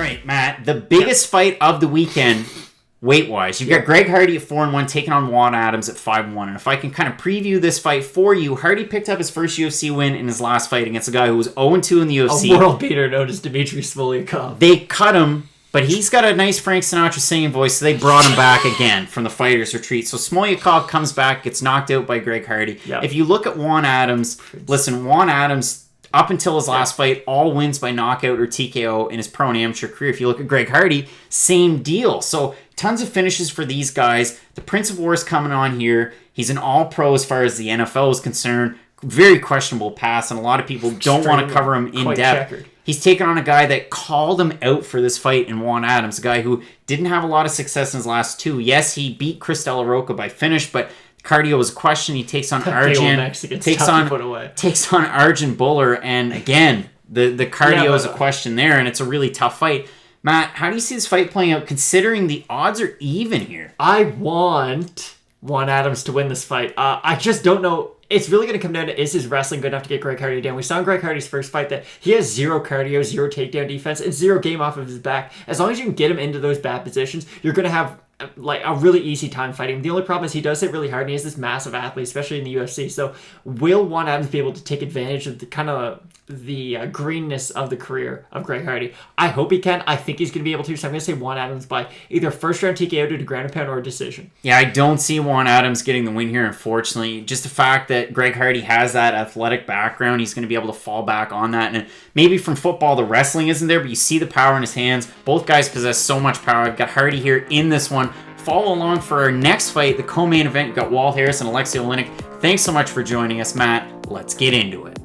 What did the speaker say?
right, Matt. The biggest fight of the weekend, weight-wise. You've got Greg Hardy at 4-1 taking on Juan Adams at 5-1. And if I can kind of preview this fight for you, Hardy picked up his first UFC win in his last fight against a guy who was 0-2 in the UFC. A world beater known as Dmitry Smolyakov. They cut him, but he's got a nice Frank Sinatra singing voice, so they brought him back again from the fighter's retreat. So Smolyakov comes back, gets knocked out by Greg Hardy. Yep. If you look at Juan Adams, listen, Juan Adams, up until his last fight, all wins by knockout or TKO in his pro and amateur career. If you look at Greg Hardy, same deal. So tons of finishes for these guys. The Prince of War is coming on here. He's an all-pro as far as the NFL is concerned. Very questionable pass, and a lot of people don't want to cover him in depth. Checkered. He's taken on a guy that called him out for this fight in Juan Adams, a guy who didn't have a lot of success in his last two. Yes, he beat Chris De La Rocca by finish, but cardio is a question. He takes on Arjun. Takes on Arjun Buller, and again, the cardio is a question there, and it's a really tough fight. Matt, how do you see this fight playing out, considering the odds are even here? I want Juan Adams to win this fight. I just don't know. It's really going to come down to, is his wrestling good enough to get Greg Hardy down? We saw in Greg Hardy's first fight that he has zero cardio, zero takedown defense, and zero game off of his back. As long as you can get him into those bad positions, you're going to have like a really easy time fighting. The only problem is he does hit really hard, and he is this massive athlete, especially in the UFC. So will Juan Adams be able to take advantage of the kind of the greenness of the career of Greg Hardy? I hope he can. I think he's going to be able to. So I'm going to say Juan Adams by either first round TKO due to ground and pound or a decision. Yeah, I don't see Juan Adams getting the win here, unfortunately. Just the fact that Greg Hardy has that athletic background, he's going to be able to fall back on that. And maybe from football, the wrestling isn't there, but you see the power in his hands. Both guys possess so much power. I've got Hardy here in this one. Follow along for our next fight, the co-main event. You've got Walt Harris and Alexei Oleinik. Thanks so much for joining us, Matt. Let's get into it.